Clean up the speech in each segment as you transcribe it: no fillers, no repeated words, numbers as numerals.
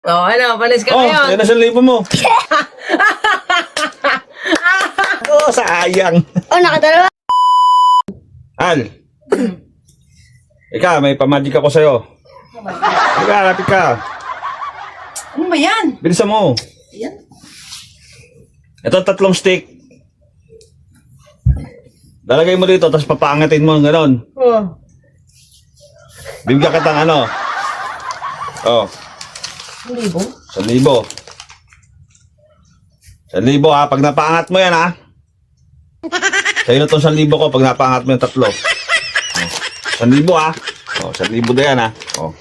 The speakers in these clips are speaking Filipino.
Oh, ano? Panis ka Oh, ngayon. yan na 1,000 mo. Oh, sayang. Oh, nakadalawa. Al. Ika, may pamagic ako sa'yo. Ika, lapit ka. Ano ba yan? Bilisan mo. Yan. Ito 3 stick. Lalagay mo dito, tapos papaangatin mo, gano'n. Oh. Bibigyan kitang ano. Oh, 1,000? 1,000. 1,000 ha, pag napaangat mo yan ha. Sa'yo na itong 1,000 ko pag napaangat mo yung 3. Oh. 1,000 ha. Oh, 1,000 na yan ha. Oh.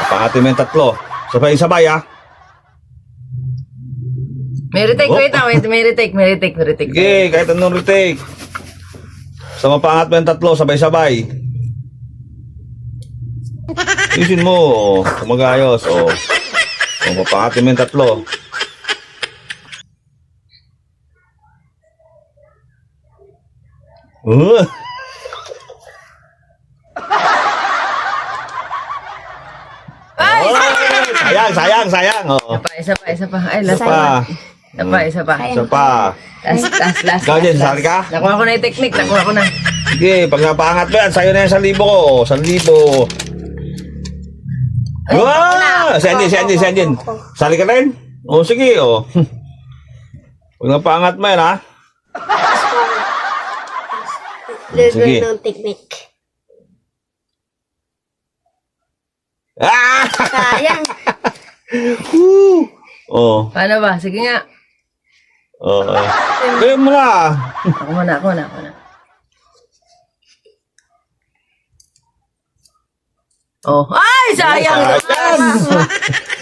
Napaangatin mo yung 3. Sabay-sabay ha. May retake, Oh. wait, may retake. Sige, kahit anong retake. Sa mapaangat mo yung 3, sabay-sabay. Isin mo, oh. Kumagayos, oh. Oh, mapaangatin mo yung 3. Ay! Sayang. Oh. Isa pa. Ay, last Isa pa. one. Isa pa. Isa pa. Last. Ikaw dyan, sasali ka? Nakuha ko na yung technique, nakuha ko na. Sige, pag napaangat mo yan, sa'yo na yung 1,000 ko. 1,000. Wow! Si Anjin. Sali ka rin? O, sige, o. Pag napaangat mo yan, ha? Sige. Lulunong technique. Ah! Sayang. Oh. Paano ba? Sige nga. Oh. Kaya mo na. Ako muna. Oh. Ay, sayang! Sayang.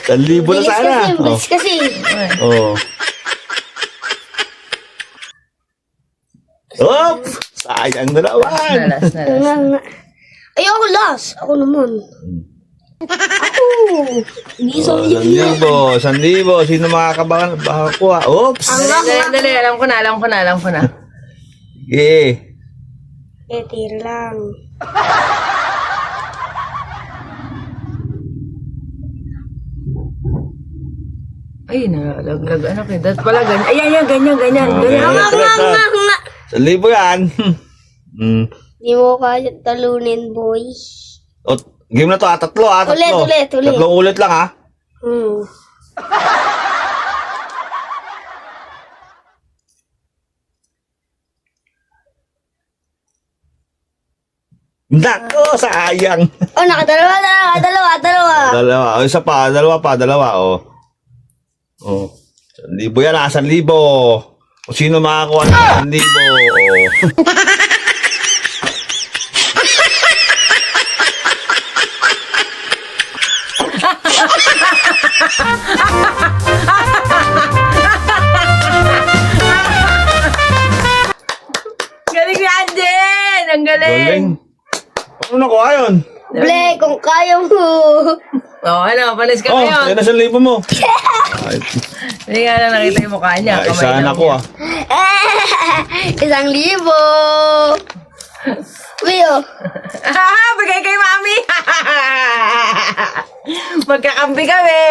1,000 na sana. Bilis kasi. Oh. Oh. Sayang na naman. Last. Ayoko last. Ako naman. Ako. Hindi sa Oh, 1,000. 1,000. Sino makakakuha? Oops. Dali, alam ko na. Sige. Tira lang. Ay, nalaglag. Ano kayo? Dapat pala ganyan. Ayan, ganyan. Okay. Ako nga. 1,000 yan. Di mo kaya talunin, boy. O, game na to ha. 3 ha. 3. Ulit. 3 ulit lang ha. Hmm. Nako, sayang. Oh, nakadalawa. Dalawa. O, isa pa. Dalawa. O. O. 1,000 yan ha. 1,000. Kung sino makakuha ng 1,000. O. Galing ni Anjen! Ang galing! Galing. Ano nakuha yun? Ble, kung kaya mo. Oh, ano? Panis ka Oh, ngayon. yan na 1,000 mo. Ay, Hindi nga na nakita yung mukha niya. Kamay isa lang na ko niya. Eh, 1,000. Uy, oh. Bigay kay Mami! Magkakampi kami!